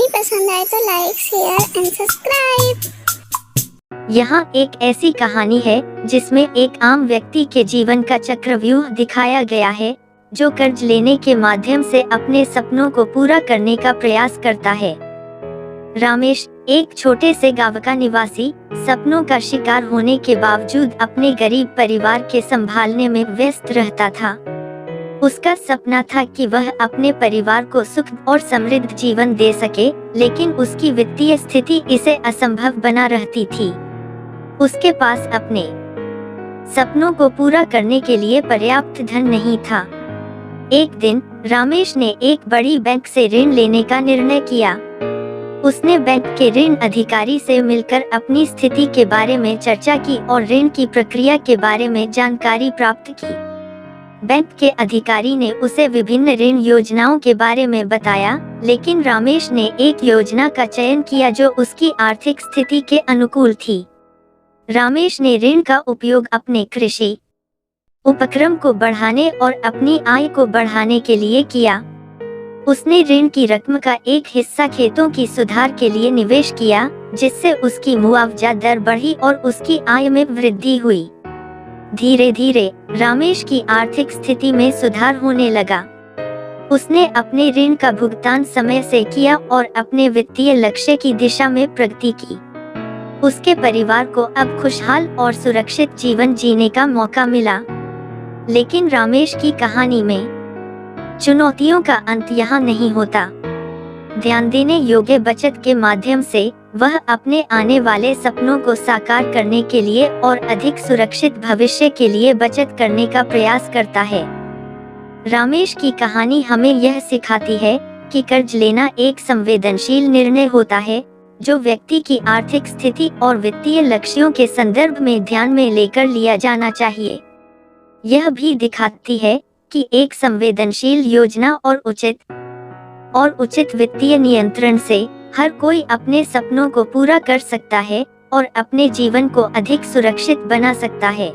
पसंद आए तो लाइक, शेयर एंड सब्सक्राइब। यहाँ एक ऐसी कहानी है जिसमें एक आम व्यक्ति के जीवन का चक्रव्यूह दिखाया गया है, जो कर्ज लेने के माध्यम से अपने सपनों को पूरा करने का प्रयास करता है। रमेश, एक छोटे से गांव का निवासी, सपनों का शिकार होने के बावजूद अपने गरीब परिवार के संभालने में व्यस्त रहता था। उसका सपना था कि वह अपने परिवार को सुख और समृद्ध जीवन दे सके, लेकिन उसकी वित्तीय स्थिति इसे असंभव बना रहती थी। उसके पास अपने सपनों को पूरा करने के लिए पर्याप्त धन नहीं था। एक दिन रमेश ने एक बड़ी बैंक से ऋण लेने का निर्णय किया। उसने बैंक के ऋण अधिकारी से मिलकर अपनी स्थिति के बारे में चर्चा की और ऋण की प्रक्रिया के बारे में जानकारी प्राप्त की। बैंक के अधिकारी ने उसे विभिन्न ऋण योजनाओं के बारे में बताया, लेकिन रमेश ने एक योजना का चयन किया जो उसकी आर्थिक स्थिति के अनुकूल थी। रमेश ने ऋण का उपयोग अपने कृषि उपक्रम को बढ़ाने और अपनी आय को बढ़ाने के लिए किया। उसने ऋण की रकम का एक हिस्सा खेतों की सुधार के लिए निवेश किया, जिससे उसकी मुआवजा दर बढ़ी और उसकी आय में वृद्धि हुई। धीरे धीरे रमेश की आर्थिक स्थिति में सुधार होने लगा। उसने अपने ऋण का भुगतान समय से किया और अपने वित्तीय लक्ष्य की दिशा में प्रगति की। उसके परिवार को अब खुशहाल और सुरक्षित जीवन जीने का मौका मिला। लेकिन रमेश की कहानी में चुनौतियों का अंत यहाँ नहीं होता। ध्यान देने योग्य बचत के माध्यम से वह अपने आने वाले सपनों को साकार करने के लिए और अधिक सुरक्षित भविष्य के लिए बचत करने का प्रयास करता है। रमेश की कहानी हमें यह सिखाती है कि कर्ज लेना एक संवेदनशील निर्णय होता है, जो व्यक्ति की आर्थिक स्थिति और वित्तीय लक्ष्यों के संदर्भ में ध्यान में लेकर लिया जाना चाहिए। यह भी दिखाती है कि एक संवेदनशील योजना और उचित वित्तीय नियंत्रण से हर कोई अपने सपनों को पूरा कर सकता है और अपने जीवन को अधिक सुरक्षित बना सकता है।